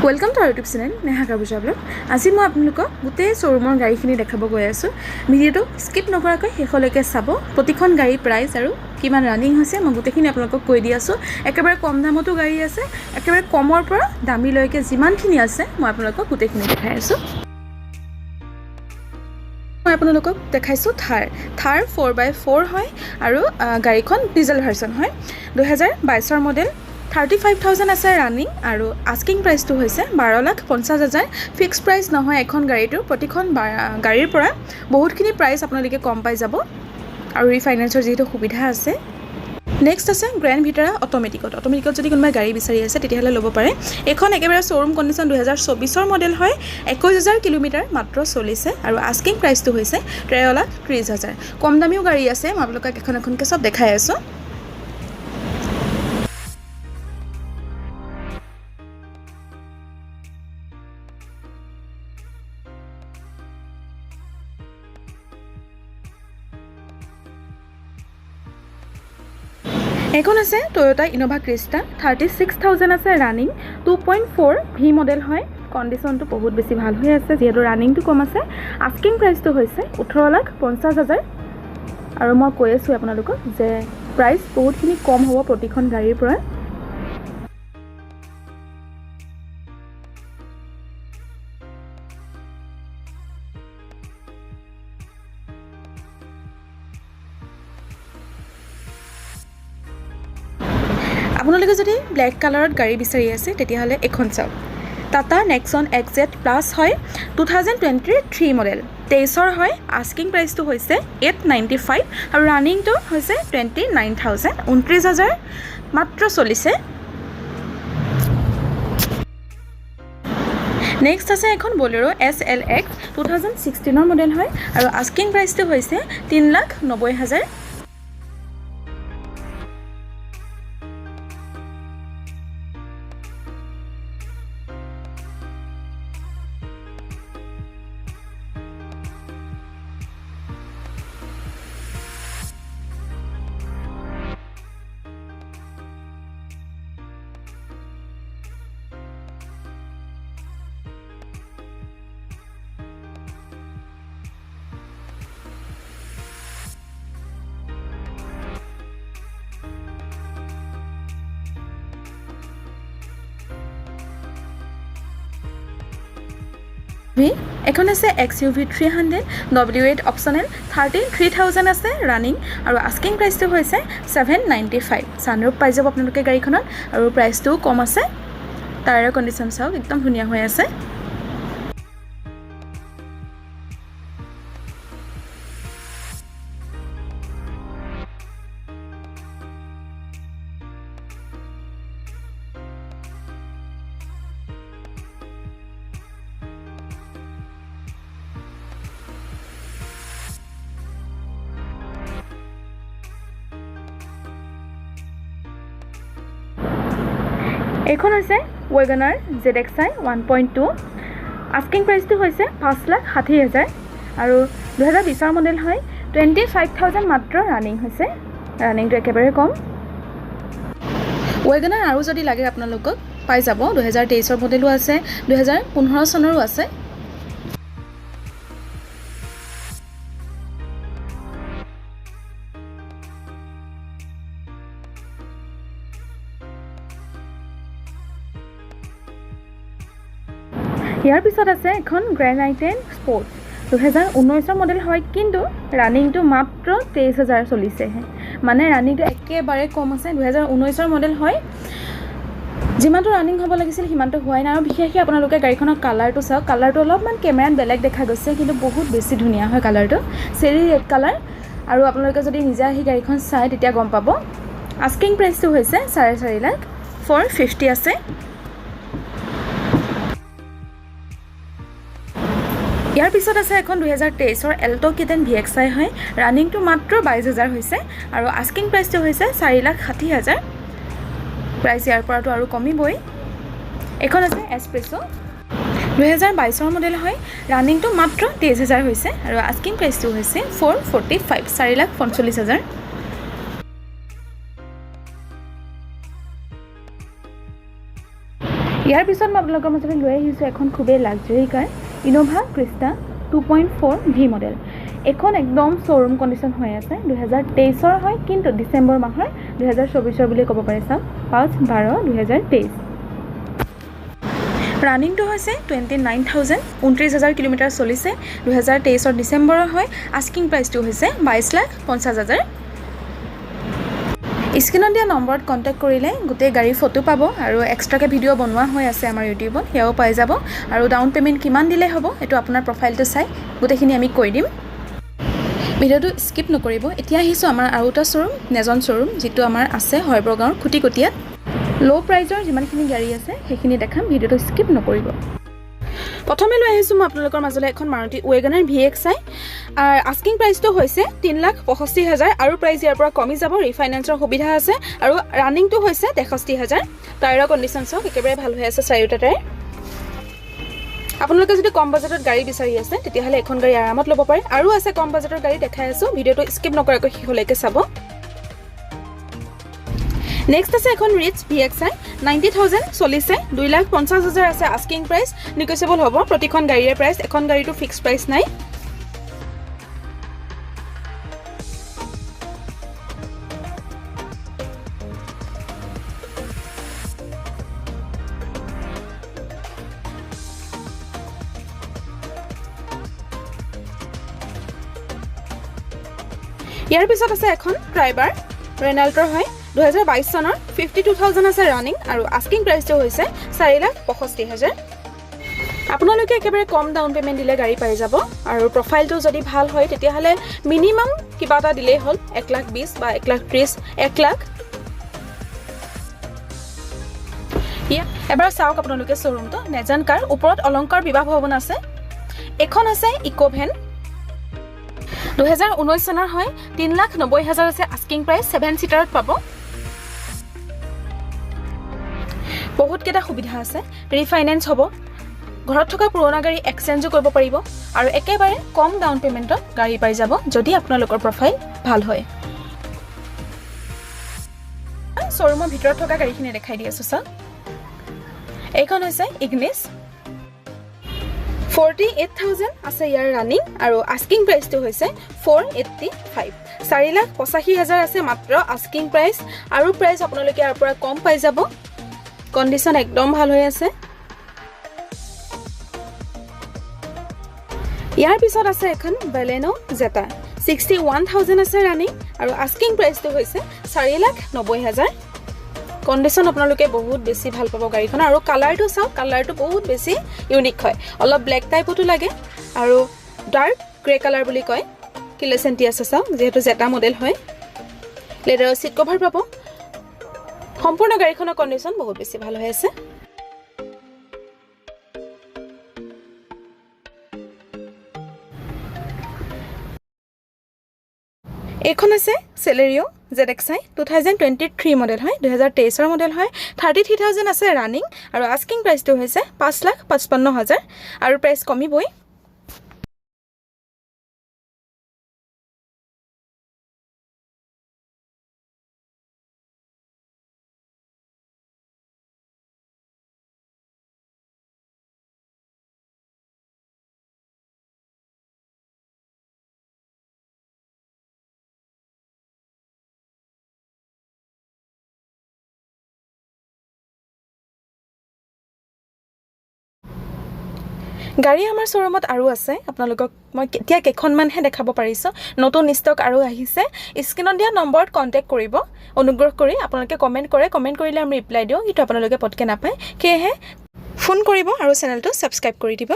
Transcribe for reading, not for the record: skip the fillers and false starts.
Welcome to our YouTube channel Neha Kabuja blog. आज मैं आपलोक गोटे शोरूमर गाड़ी देखा गई आसो। भिडिओ स्किप नक शेषলৈके चाब। प्रतिखन गाड़ी प्राइस और किमान रानिंग होइसे मैं गोटेखिनि आपलोকক কৈ দি आसो। एकेबारे कम दामतो गाड़ी आछे, एकेबारे कমৰ পৰা दामीলৈকে जिमानखिनि আছে मैं आपलोকক गोटेखिनि देखाइ आसो। मैं आपलोকক देखाइছো थार 4x4 হয় আৰু গাড়ীখন ডিজেল ভাৰ্জন হয়। 2022 মডেল 35,000 আছে ৰানিং আৰু আস্কিং প্ৰাইসটো হৈছে 12,50,000। ফিক্স প্ৰাইস নহয় এখন গাড়ীটোৰ। প্ৰতিখন গাড়ীৰ পৰা বহুতখিনি প্ৰাইস আপোনালোকে কম পাই যাব আৰু ৰিফাইনেন্সৰ যেটো সুবিধা আছে। নেক্সট আছে গ্ৰ্যান্ড ভিটাৰা অটোমেটিকত যদি কোনোবা গাড়ী বিচাৰি আছে তেতিয়াহলে ল'ব পাৰে। এখন একেবাৰে শোৰুম কন্ডিশন 2024 মডেল হয়। 21,000 কিলোমিটাৰ মাত্ৰ চলিছে আৰু আস্কিং প্ৰাইসটো হৈছে 13,30,000। কম দামীও গাড়ী আছে, মই আপোনালোকক এখনকে সব দেখাই আছো। এখন আছে টয়োটা ইনোভা ক্ৰিষ্টা 36,000 আছে ৰানিং 2.4 ভি মডেল হয়। কন্ডিশনটো বহুত বেছি ভাল হৈ আছে যেহেতু ৰানিংটো কম আছে। আস্কিং প্ৰাইসটো হৈছে 18,50,000 আৰু মই কৈ আছো আপোনালোকক যে প্ৰাইস বহুতখিনি কম হ'ব প্ৰতিখন গাড়ীৰ পৰা। আপোনালোকে যদি ব্ল্যাক কালাৰত গাড়ী বিচাৰি আছে তেতিয়াহলে এখন চাওক। টাটা নেক্সন XZ প্লাস হয় 2023 মডেল 23 হয়। আস্কিং প্ৰাইসটো হৈছে 895 আৰু ৰানিংটো হৈছে 29,000 29,000 মাত্ৰ চলিছে। নেক্সট আছে এখন বলেৰো SLX 2016 মডেল হয় আৰু আস্কিং প্ৰাইসটো হৈছে 3,90,000। এখন আছে XUV 300 W8 অপশনাল 33,000 আছে ৰানিং আৰু আস্কিং প্ৰাইসটো হৈছে 795। সানৰুফ পাই যাব আপোনালোকে গাড়ীখনত আৰু প্ৰাইসটো কম আছে। টায়াৰৰ কন্ডিশন চাওক একদম ধুনীয়া হৈ আছে। এখন আছে WagonR ZXi 1.2 আস্কিং প্ৰাইসটো হৈছে 5,60,000 আৰু 2020 মডেল হয় 25,000 মাত্ৰ ৰানিং হৈছে। ৰানিংটো একেবাৰে কম। WagonR আৰু যদি লাগে আপোনালোকক পাই যাব। 2023 মডেলো আছে, 2015 চনৰো আছে। ইয়াৰ পিছত আছে এখন গ্ৰ্যান্ড আইটেন স্পোৰ্ট 2019 মডেল হয় কিন্তু ৰানিংটো মাত্ৰ 23,000 চলিছেহে। মানে ৰানিংটো একেবাৰে কম আছে। 2019 মডেল হয়। যিমানটো ৰানিং হ'ব লাগিছিল সিমানটো হোৱাই নাই আৰু বিশেষকৈ আপোনালোকে গাড়ীখনৰ কালাৰটো চাওক। কালাৰটো অলপমান কেমেৰাত বেলেগ দেখা গৈছে কিন্তু বহুত বেছি ধুনীয়া হয় কালাৰটো। চেৰি ৰেড কালাৰ আৰু আপোনালোকে যদি নিজে আহি গাড়ীখন চাই তেতিয়া গম পাব। আস্কিং প্ৰাইসটো হৈছে 4.5 লাখ 450 আছে। ইয়াৰ পিছত আছে এখন 2023 এল্টো কিটেন VXi হয়। ৰানিংটো মাত্ৰ 22,000 হৈছে আৰু আস্কিং প্ৰাইসটো হৈছে 4,60,000। প্ৰাইস ইয়াৰ পৰাটো আৰু কমিবই। এখন আছে এস্প্ৰেছো 2022 মডেল হয়। ৰানিংটো মাত্ৰ 23,000 হৈছে আৰু আস্কিং প্ৰাইসটো হৈছে 445 4,45,000। ইয়াৰ পিছত মই আপোনালোকৰ মাজলৈ লৈ আহিছোঁ এখন খুবেই লাক্সাৰী কাৰ ইনোভা ক্ৰিষ্টা 2.4 ভি মডেল। এখন একদম শ্ব'ৰুম কণ্ডিশ্যন হৈ আছে, 2023 হয়, কিন্তু ডিচেম্বৰ মাহৰ 2024 বুলি ক'ব পাৰি। চাওক 5/12/2023। ৰানিংটো হৈছে 29,000, 29,000 কিলোমিটাৰ চলিছে। 2023 ডিচেম্বৰৰ হয়। আস্কিং প্ৰাইচটো হৈছে 22,50,000। স্ক্ৰীনত দিয়া নম্বৰত কণ্টেক্ট কৰিলে গোটেই গাড়ীৰ ফটো পাব আৰু এক্সট্ৰাকৈ ভিডিঅ' বনোৱা হৈ আছে আমাৰ ইউটিউবত, সেয়াও পাই যাব। আৰু ডাউন পে'মেণ্ট কিমান দিলে হ'ব এইটো আপোনাৰ প্ৰফাইলটো চাই গোটেইখিনি আমি কৈ দিম। ভিডিঅ'টো স্কিপ নকৰিব। এতিয়া আহিছোঁ আমাৰ আৰু এটা শ্ব'ৰুম, নেজন শ্ব'ৰুম, যিটো আমাৰ আছে হয়বৰগাঁৱৰ খুটিকটীয়াত। ল' প্ৰাইজৰ যিমানখিনি গাড়ী আছে সেইখিনি দেখাম, ভিডিঅ'টো স্কিপ নকৰিব। প্ৰথমে লৈ আহিছোঁ মই আপোনালোকৰ মাজলৈ এখন মাৰুতি ৱেগনাৰ VXI। আস্কিং প্ৰাইচটো হৈছে 3,65,000 আৰু প্ৰাইচ ইয়াৰ পৰা কমি যাব, ৰিফাইনেন্সৰ সুবিধা আছে। আৰু ৰানিংটো হৈছে 63,000। টায়াৰৰ কণ্ডিশ্যন চাওক, একেবাৰে ভাল হৈ আছে চাৰিওটা টায়াৰ। আপোনালোকে যদি কম বাজেটত গাড়ী বিচাৰি আছে তেতিয়াহ'লে এখন গাড়ী আৰামত ল'ব পাৰে। আৰু আছে কম বাজেটৰ গাড়ী দেখাই আছোঁ, ভিডিঅ'টো স্কিপ নকৰাকৈ শেষলৈকে চাব। নেক্সট আছে এখন ৰিচ VXI 90,000 চলিছে, 2,50,000 আছে আস্কিং প্ৰাইচ, নিগচিয়েবল হ'ব প্ৰতিখন গাড়ীৰে প্ৰাইচ। এখন গাড়ীটো ফিক্সড প্ৰাইচ নাই। ইয়াৰ পিছত আছে এখন ট্ৰাইবাৰ ৰেনাল্টৰ হয়, 2022 চনৰ 52,000 আছে ৰানিং আৰু আস্কিং প্ৰাইচটো হৈছে 4,65,000। আপোনালোকে একেবাৰে কম ডাউন পে'মেণ্ট দিলে গাড়ী পাই যাব। আৰু প্ৰফাইলটো যদি ভাল হয় তেতিয়াহ'লে মিনিমাম কিবা এটা দিলেই হ'ল, 1,20,000 বা 1,30,000, 1,00,000। এবাৰ চাওক আপোনালোকে শ্ব'ৰুমটো, নেজান কাৰ, ওপৰত অলংকাৰ বিবাহ ভৱন আছে। এখন আছে ইক'ভেন, 2019 চনৰ হয়, 3,90,000 আছে আস্কিং প্ৰাইচ, 7 চিটাৰত পাব। বহুতকেইটা সুবিধা আছে, ৰিফাইনেন্স হ'ব, ঘৰত থকা পুৰণা গাড়ী এক্সচেঞ্জো কৰিব পাৰিব আৰু একেবাৰে কম ডাউন পে'মেণ্টত গাড়ী পাই যাব যদি আপোনালোকৰ প্ৰফাইল ভাল হয়। শ্ব'ৰুমৰ ভিতৰত থকা গাড়ীখিনি দেখাই দি আছোঁ চাওক। এইখন হৈছে ইগনিছ, 48,000 আছে ইয়াৰ ৰানিং আৰু আস্কিং প্ৰাইচটো হৈছে 485, 4,85,000 আছে মাত্ৰ আস্কিং প্ৰাইচ। আৰু প্ৰাইচ আপোনালোকে ইয়াৰ পৰা কম পাই যাব, কণ্ডিশ্যন একদম ভাল হৈ আছে। ইয়াৰ পিছত আছে এখন বেলেনো জেটা, 61,000 আছে ৰানিং আৰু আস্কিং প্ৰাইচটো হৈছে 4,90,000। কণ্ডিশ্যন আপোনালোকে বহুত বেছি ভাল পাব গাড়ীখন। আৰু কালাৰটো চাওক, কালাৰটো বহুত বেছি ইউনিক হয়, অলপ ব্লেক টাইপতো লাগে আৰু ডাৰ্ক গ্ৰে কালাৰ বুলি কয়। কিলে চেণ্টি আছে চাওক, যিহেতু জেটা মডেল হয়। লেডাৰৰ ছিট কভাৰ পাব। সম্পূৰ্ণ গাড়ীখনৰ কণ্ডিশ্যন বহুত বেছি ভাল হৈ আছে। এইখন আছে চেলেৰিঅ' ZXI 2023 মডেল হয়, 2023 মডেল হয়, 33,000 আছে ৰানিং আৰু আস্কিং প্ৰাইচটো হৈছে 5,55,000 আৰু প্ৰাইচ কমিবই। গাড়ী আমাৰ শ্ব'ৰুমত আৰু আছে, আপোনালোকক মই এতিয়া কেইখনমানহে দেখাব পাৰিছোঁ। নতুন ষ্টক আৰু আহিছে। স্ক্ৰীনত দিয়া নম্বৰত কণ্টেক্ট কৰিব। অনুগ্ৰহ কৰি আপোনালোকে কমেণ্ট কৰিলে আমি ৰিপ্লাই দিওঁ, কিন্তু আপোনালোকে পটকৈ নাপায়, সেয়েহে ফোন কৰিব আৰু চেনেলটো ছাবস্ক্ৰাইব কৰি দিব।